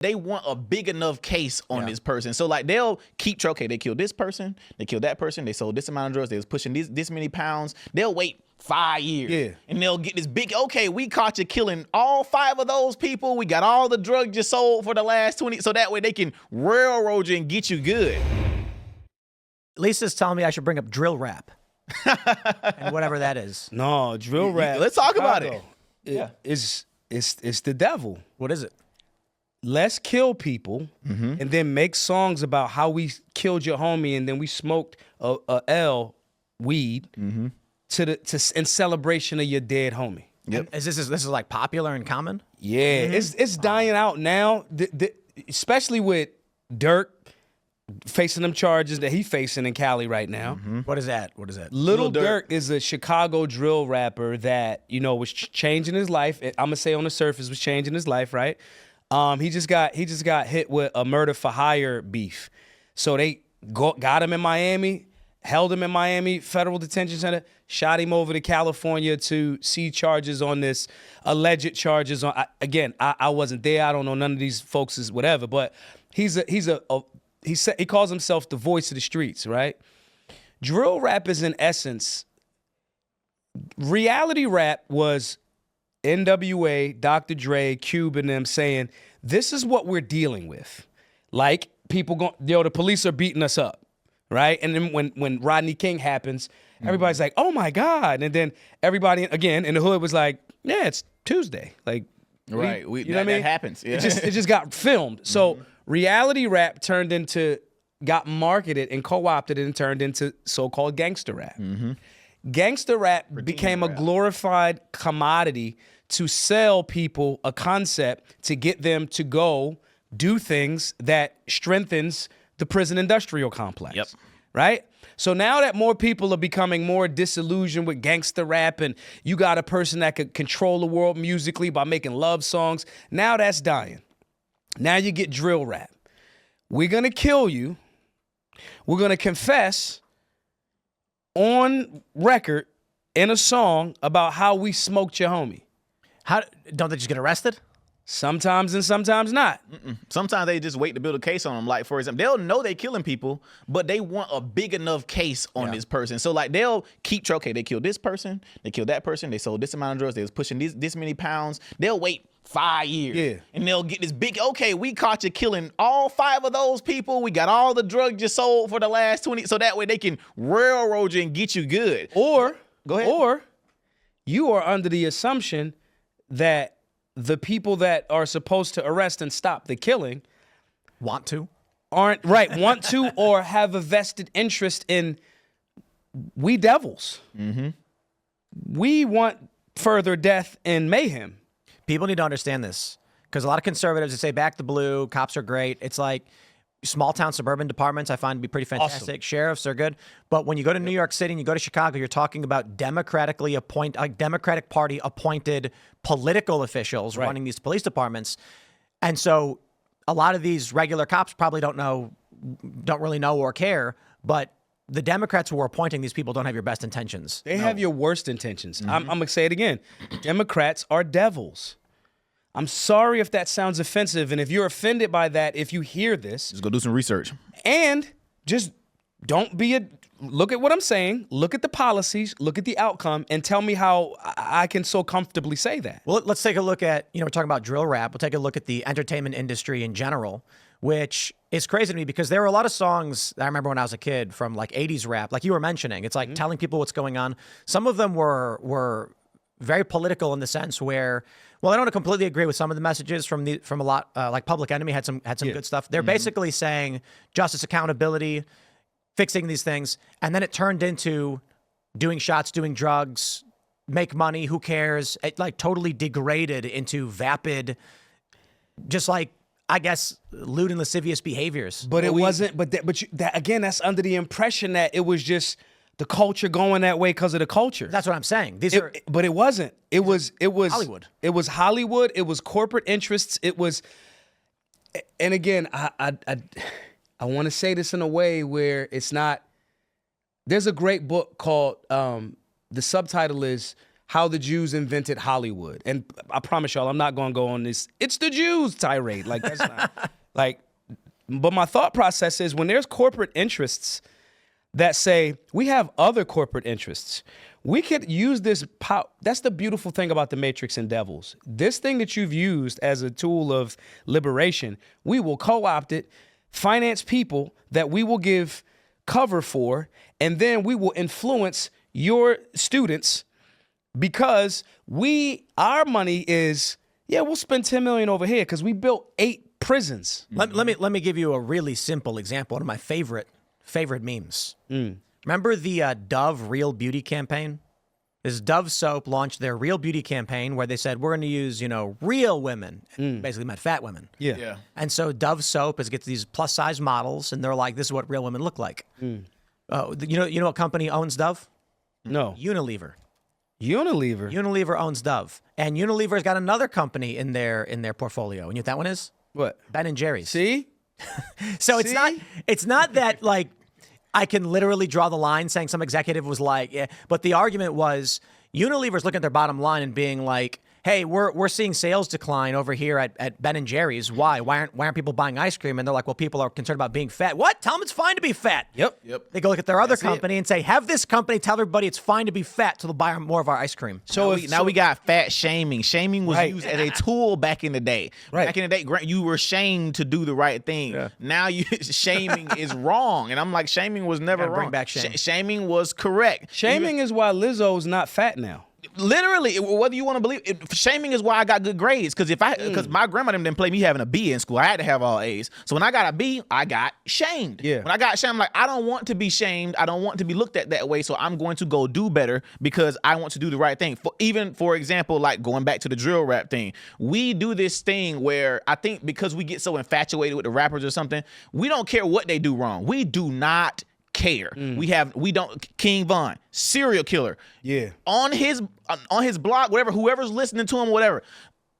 they want a big enough case on this person. So like they'll keep okay, they killed this person, they killed that person, they sold this amount of drugs, they was pushing this many pounds. They'll wait 5 years. And they'll get this big, okay, we caught you killing all 5 of those people. We got all the drugs you sold for the last 20. So that way they can railroad you and get you good. Lisa's telling me I should bring up drill rap. And whatever that is. No, drill rap. Let's talk about it. It's the devil. What is it? Let's kill people and then make songs about how we killed your homie and then we smoked a L weed in celebration of your dead homie. Yep. This is like popular and common? Yeah, it's dying out now, especially with Dirk facing them charges that he facing in Cali right now. What is that? Lil Durk is a Chicago drill rapper that, was changing his life. I'm gonna say on the surface was changing his life, right? He just got hit with a murder for hire beef. So they got him in Miami, held him in Miami Federal Detention Center, shot him over to California to see charges on this, alleged charges on. I wasn't there. I don't know none of these folks is whatever, but he calls himself the voice of the streets, right? Drill rap is in essence, reality rap was NWA, Dr. Dre, Cube, and them saying, this is what we're dealing with. Like, people the police are beating us up, right? And then when Rodney King happens, everybody's like, oh my God. And then everybody, again, in the hood was like, yeah, it's Tuesday. Like, right. You know what I mean? That happens. Yeah. It just got filmed. So reality rap got marketed and co-opted and turned into so-called gangster rap. Gangster rap became a glorified commodity to sell people a concept to get them to go do things that strengthens the prison industrial complex. Right? So now that more people are becoming more disillusioned with gangster rap and you got a person that could control the world musically by making love songs, now that's dying. Now you get drill rap. We're going to kill you. We're going to confess on record in a song about how we smoked your homie. How don't they just get arrested? Sometimes and sometimes not. Sometimes they just wait to build a case on them. Like, for example, they'll know they killing people, but they want a big enough case on this person. So, like, they'll keep, okay, they killed this person, they killed that person, they sold this amount of drugs, they was pushing this many pounds. They'll wait 5 years. And they'll get this big, okay, we caught you killing all 5 of those people. We got all the drugs you sold for the last 20. So that way they can railroad you and get you good. Or, go ahead. Or you are under the assumption that the people that are supposed to arrest and stop the killing want to or have a vested interest in we devils. We want further death and mayhem. People need to understand this because a lot of conservatives, they say back the blue, cops are great. It's like small town suburban departments I find to be pretty fantastic. Awesome. Sheriffs are good. But when you go to New York City and you go to Chicago, you're talking about Democratic Party appointed political officials running these police departments. And so a lot of these regular cops probably don't really know or care, but the Democrats who are appointing these people don't have your best intentions. They have your worst intentions. I'm going to say it again. Democrats are devils. I'm sorry if that sounds offensive, and if you're offended by that, if you hear this, just go do some research. And just don't look at what I'm saying, look at the policies, look at the outcome, and tell me how I can so comfortably say that. Well, let's take a look at, we're talking about drill rap. We'll take a look at the entertainment industry in general, which is crazy to me because there were a lot of songs that I remember when I was a kid from like 80s rap, like you were mentioning. It's like telling people what's going on. Some of them were very political in the sense where, well, I don't completely agree with some of the messages from a lot, like Public Enemy had some good stuff. They're basically saying justice, accountability, fixing these things, and then it turned into doing shots, doing drugs, make money, who cares? It like totally degraded into vapid, just like, I guess, lewd and lascivious behaviors. But it wasn't, again, that's under the impression that it was just the culture going that way because of the culture. That's what I'm saying. But it wasn't. It was Hollywood. It was Hollywood. It was corporate interests. It was, and again, I want to say this in a way where it's not. There's a great book called the subtitle is how the Jews invented Hollywood. And I promise y'all, I'm not going to go on this "it's the Jews" tirade. Like, that's not like. But my thought process is when there's corporate interests that say we have other corporate interests, we could use this power. That's the beautiful thing about the Matrix and Devils. This thing that you've used as a tool of liberation, we will co-opt it, finance people that we will give cover for, and then we will influence your students because our money is, we'll spend $10 million over here because we built 8 prisons. Let me give you a really simple example. One of my favorite memes. Remember the Dove Real Beauty campaign? This Dove soap launched their Real Beauty campaign where they said we're going to use real women, basically meant fat women. Yeah. And so Dove soap gets these plus size models, and they're like, this is what real women look like. You know what company owns Dove? No. Unilever. Unilever owns Dove, and Unilever's got another company in their portfolio. And you know what that one is? What? Ben and Jerry's. See? So it's not that like I can literally draw the line saying some executive was like, yeah, but the argument was Unilever's looking at their bottom line and being like, hey, we're seeing sales decline over here at Ben and Jerry's. Why? Why aren't people buying ice cream? And they're like, well, people are concerned about being fat. What? Tell them it's fine to be fat. Yep. They go look at their other company and say, have this company tell everybody it's fine to be fat so they'll buy more of our ice cream. So now we got fat shaming. Shaming was used as a tool back in the day. Right. Back in the day, you were shamed to do the right thing. Yeah. Now shaming is wrong. And I'm like, shaming was never wrong. Bring back shame. Shaming was correct. Shaming is why Lizzo's not fat now. Literally, whether you want to believe it, shaming is why I got good grades. Because my grandma didn't play me having a B in school. I had to have all A's. So when I got a B, I got shamed. Yeah. When I got shamed, I'm like, I don't want to be shamed. I don't want to be looked at that way. So I'm going to go do better because I want to do the right thing. For example, like going back to the drill rap thing, we do this thing where I think because we get so infatuated with the rappers or something, we don't care what they do wrong. We do not care. King Von, serial killer. Yeah. On his blog, whoever's listening to him, whatever.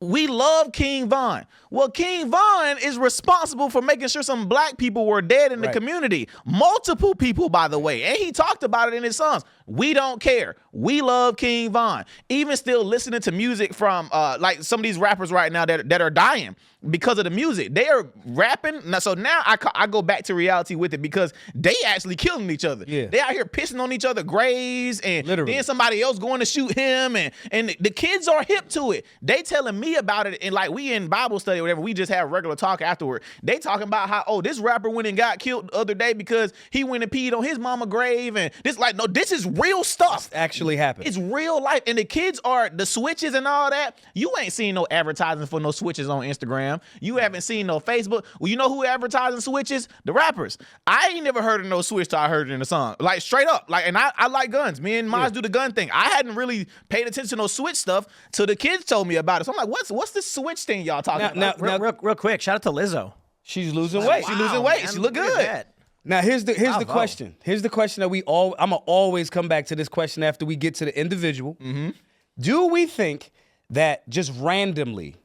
We love King Von. Well, King Von is responsible for making sure some black people were dead in the community. Multiple people, by the way. And he talked about it in his songs. We don't care. We love King Von. Even still listening to music from like some of these rappers right now that are dying because of the music. They are rapping. So now I go back to reality with it because they actually killing each other. Yeah. They out here pissing on each other graves and Literally. then somebody else going to shoot him and the kids are hip to it. They telling me about it and like we in Bible study or whatever, we just have regular talk afterward. They talking about how, this rapper went and got killed the other day because he went and peed on his mama grave and this is real stuff. It's actually happened. It's real life. And the kids are the switches and all that. You ain't seen no advertising for no switches on Instagram. You haven't seen no Facebook. Well, you know who advertising switches? The rappers. I ain't never heard of no switch till I heard it in the song. Like straight up. Like, and I like guns. Me and Maz do the gun thing. I hadn't really paid attention to no switch stuff till the kids told me about it. So I'm like, what's this switch thing y'all talking about? Now, real quick, shout out to Lizzo. She's losing weight. She's losing weight. She look good. Now here's the question. Here's the question that I'm gonna always come back to this question after we get to the individual. Mm-hmm. Do we think that just randomly,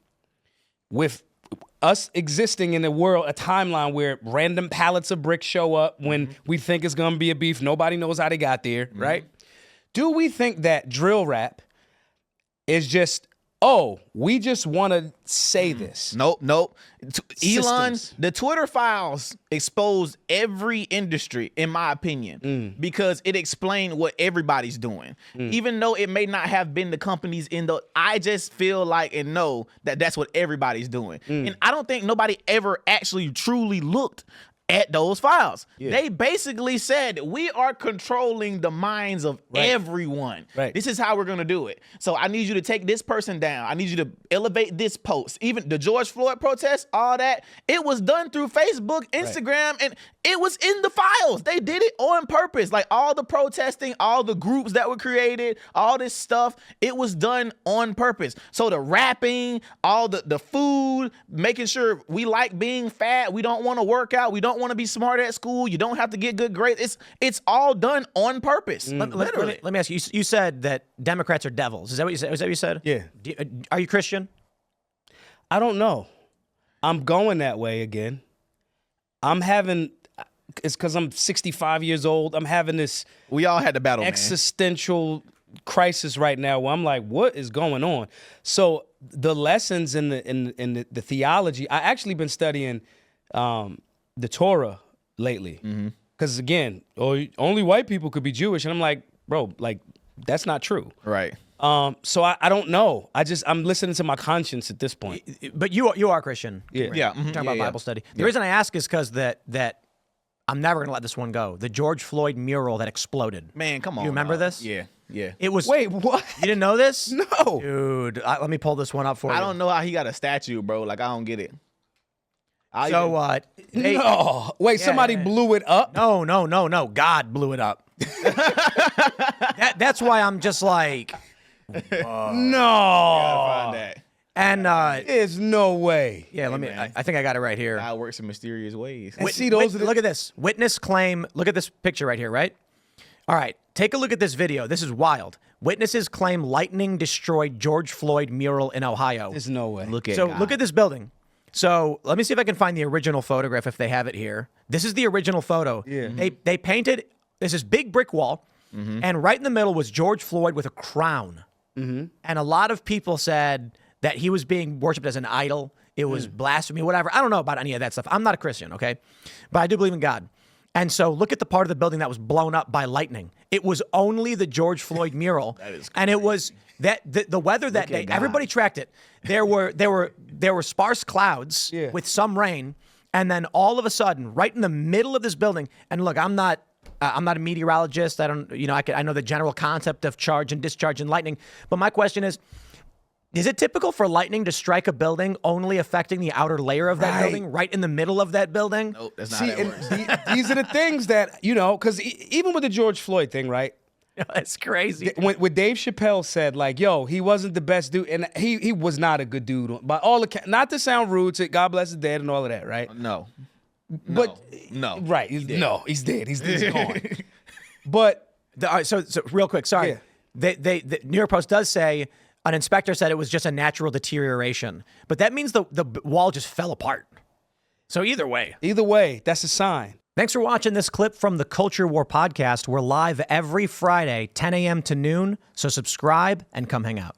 with us existing in a world, a timeline where random pallets of bricks show up when we think it's gonna be a beef, nobody knows how they got there, right? Do we think that drill rap is just, we just want to say this? Nope. Elon, the Twitter files exposed every industry, in my opinion, because it explained what everybody's doing. Even though it may not have been the companies I just feel like and know that that's what everybody's doing. And I don't think nobody ever actually truly looked at those files. They basically said we are controlling the minds of everyone. This is how we're gonna do it. So I need you to take this person down. I need you to elevate this post. Even the George Floyd protest, all that, it was done through Facebook, Instagram, and it was in the files. They did it on purpose. Like all the protesting, all the groups that were created, all this stuff, it was done on purpose. So the rapping, all the food, making sure we like being fat, we don't want to work out, we don't want to be smart at school, you don't have to get good grades. It's all done on purpose. Literally. Let me ask you. You said that Democrats are devils. Is that what you said? Is that what you said? Yeah. Are you Christian? I don't know. I'm going that way again. It's because I'm 65 years old. I'm having this We all had to battle, existential crisis right now where I'm like, what is going on? So the lessons in the theology, I actually been studying the Torah lately. Because again, only white people could be Jewish. And I'm like, bro, like, that's not true. Right. So I don't know. I'm listening to my conscience at this point. But you are Christian. Yeah. Yeah. Talking about Bible study. The reason I ask is because that I'm never gonna let this one go. The George Floyd mural that exploded. Man, come on. You remember this? Yeah. Yeah. It was. Wait, what? You didn't know this? No. Dude, let me pull this one up for you. I don't know how he got a statue, bro. Like, I don't get it. So, No. Wait, somebody blew it up? No. God blew it up. That's why I'm just like, No. Find that. and There's no way. yeah, let me. I think I got it right here. God works in mysterious ways. And see, those are the- Look at this. Witness claim. Look at this picture right here, right? All right. Take a look at this video. This is wild. Witnesses claim lightning destroyed George Floyd mural in Ohio. There's no way. Look at So God. look at this building. So let me see if I can find the original photograph if they have it here. This is the original photo. Yeah. They painted this big brick wall, and right in the middle was George Floyd with a crown. And a lot of people said that he was being worshipped as an idol. It was blasphemy, whatever. I don't know about any of that stuff. I'm not a Christian, okay? But I do believe in God. And so look at the part of the building that was blown up by lightning. It was only the George Floyd mural. That is and it was that the weather that day, God. everybody tracked it. There were sparse clouds Yeah. with some rain, and then all of a sudden, right in the middle of this building, and look, I'm not a meteorologist. I don't, I know the general concept of charge and discharge and lightning, but my question is it typical for lightning to strike a building only affecting the outer layer of that Right. building, right in the middle of that building? Nope, that's not See, how that and works. these are the things that, because even with the George Floyd thing, right? That's crazy. When Dave Chappelle said, like, yo, he wasn't the best dude, and he was not a good dude. By all accounts, not to sound rude to God bless his dead and all of that, right? No. But No. right, he's dead. He's gone. But All right, so real quick, sorry. Yeah. The New York Post does say an inspector said it was just a natural deterioration, but that means the wall just fell apart. So either way. either way, that's a sign. Thanks for watching this clip from the Culture War podcast. We're live every Friday, 10 a.m. to noon, so subscribe and come hang out.